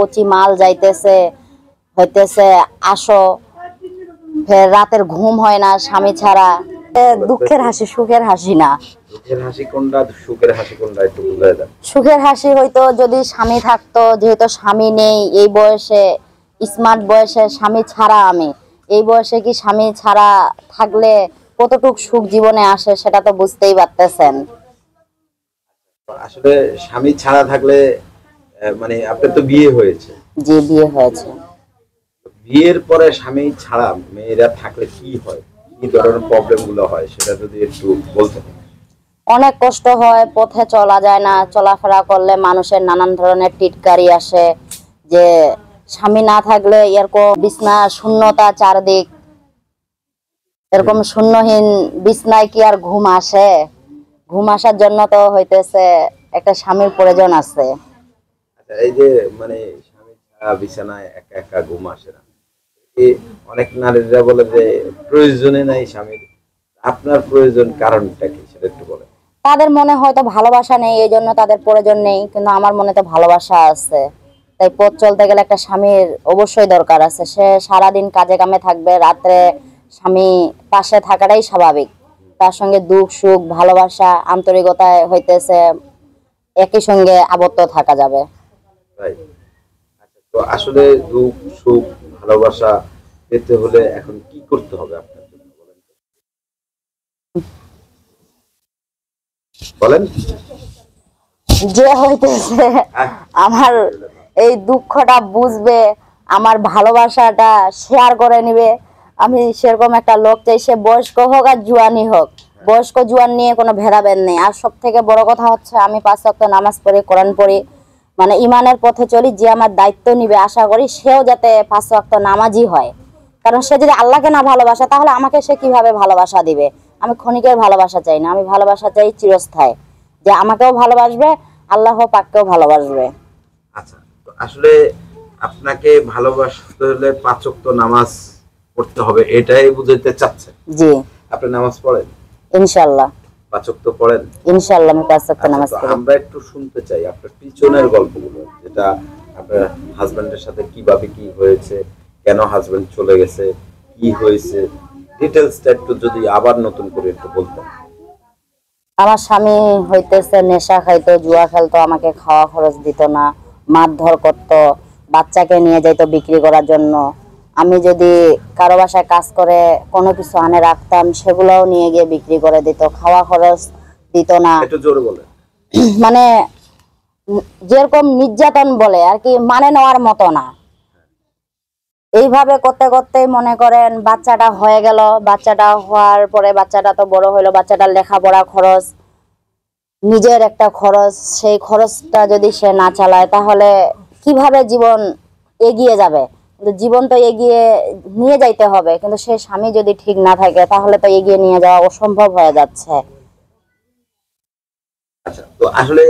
কচি মাল যাইতেছে হইতেছে, আসো, ফের রাতের ঘুম হয় না স্বামী ছাড়া। দুঃখের হাসি, সুখের হাসি না। দুঃখের হাসি কোনটা, সুখের হাসি কোনটা, একটু বুঝাই দেন। সুখের হাসি হয়তো যদি স্বামী থাকতো, যেহেতু স্বামী নেই এই বয়সে, স্মার্ট বয়সে স্বামী ছাড়া আমি, এই বয়সে কি স্বামী ছাড়া থাকলে কতটুক সুখ জীবনে আসে সেটা তো বুঝতেই পারতেছেন। আসলে স্বামী ছাড়া থাকলে মানে আপনার তো বিয়ে হয়েছে। যে বিয়ে হয়েছে, বিয়ের পরে স্বামী ছাড়া মেয়েরা থাকলে কি হয়, কি ধরনের প্রবলেম গুলো হয় সেটা যদি একটু বলতেন। অনেক কষ্ট হয়, পথে চলা যায় না, চলাফেরা করলে মানুষের নানান ধরনের টিটকারি আসে, যে স্বামী না থাকলে এরকম বিছনা শূন্যতা চারদিক, এরকম শূন্যহীন বিছনায় কি আর ঘুম আসে? ঘুম আসার জন্য তো হইতেছে একটা স্বামীর প্রয়োজন আছে। আচ্ছা, এই যে মানে স্বামী ছাড়া বিছানায় একা একা ঘুম আসে না, এই অনেক নারীরা বলে যে প্রয়োজনে নাই স্বামীর, আপনার প্রয়োজন কারণটা কি সেটা একটু বলেন। তাদের মনে হয়তো ভালোবাসা নেই, এই জন্য তাদের প্রয়োজন নেই, কিন্তু আমার মনে তো ভালোবাসা আছে। তাই পথ চলতে গেলে একটা স্বামীর অবশ্যই দরকার আছে। সে সারাদিন কাজে কামে থাকবে, রাত্রে স্বামী পাশে থাকাটাই স্বাভাবিক। তার সঙ্গে দুঃখ সুখ ভালোবাসা আন্তরিকতায় হইতেছে একই সঙ্গে আবদ্ধ থাকা যাবে। তাই। আচ্ছা, তো আসলে দুঃখ সুখ ভালোবাসা পেতে হলে এখন কি করতে হবে আপনার জন্য বলেন তো? বলেন। যে হইতেছে আমার এই দুঃখটা বুঝবে, আমার ভালোবাসাটা শেয়ার করে নিবে, আমি সেরকম একটা লোক চাই। সে বয়স্ক হোক আর জুয়ানি হোক, বয়স্ক জুয়ান নিয়ে কোনো ভেদাভেদ নেই। আর সব থেকে বড় কথা হচ্ছে আমি 5 ওয়াক্ত নামাজ পড়ি, কোরআন পড়ি, মানে ইমানের পথে চলি। যে আমার দায়িত্ব নিবে আশা করি সেও যাতে 5 ওয়াক্ত নামাজি হয়। কারণ সে যদি আল্লাহকে না ভালোবাসে তাহলে আমাকে সে কিভাবে ভালোবাসা দিবে? আমি ক্ষণিকের ভালোবাসা চাই না, আমি ভালোবাসা চাই চিরস্থায়ী, যে আমাকেও ভালোবাসবে, আল্লাহ পাককেও ভালোবাসবে। আচ্ছা, তো আসলে আপনাকে ভালোবাসতে হলে 5 ওয়াক্ত নামাজ পড়তে হবে, এটাই বুঝাইতে চাচ্ছেন? জি, আপনি নামাজ পড়েন? ইনশাআল্লাহ। 5 ওয়াক্ত পড়েন? ইনশাআল্লাহ আমি 5 ওয়াক্ত আচ্ছা, নামাজ তো পড়ি। আমরা একটু শুনতে চাই আপনার পিছনের গল্পগুলো, যেটা আপনার হাজবেন্ডের সাথে কিভাবে কি হয়েছে, কেন হাজবেন্ড চলে গেছে, কি হয়েছে, ডিটেইলসটা একটু যদি আবার নতুন করে একটু বলতেন। আমার স্বামী হইতেছে নেশা খাইতো, জুয়া খেলতো, আমাকে খাওয়া খরচ দিত না, মারধর করতো, বাচ্চাকে নিয়ে যাইতো বিক্রি করার জন্য। আমি যদি কারো বাসায় কাজ করে কোনো কিছু আনে রাখতাম, সেগুলোও নিয়ে গিয়ে বিক্রি করে দিত, খাওয়া খরচ দিত না। একটু জোরে বলেন। মানে যেরকম নির্যাতন বলে আর কি, মানে নেওয়ার মতো না। এইভাবে করতে করতে মনে করেন বাচ্চাটা হয়ে গেল, বাচ্চাটা হওয়ার পরে বাচ্চাটা তো বড় হইলো, বাচ্চাটার লেখাপড়া খরচ, নিজের একটা খরচ, সেই খরচটা যদি সে না চালায় তাহলে কিভাবে জীবন এগিয়ে যাবে? কিন্তু জীবন তো এগিয়ে নিয়ে যাইতে হবে, কিন্তু সে স্বামী যদি ঠিক না থাকে তাহলে তো এগিয়ে নিয়ে যাওয়া অসম্ভব হয়ে যাচ্ছে। আচ্ছা, তো আসলে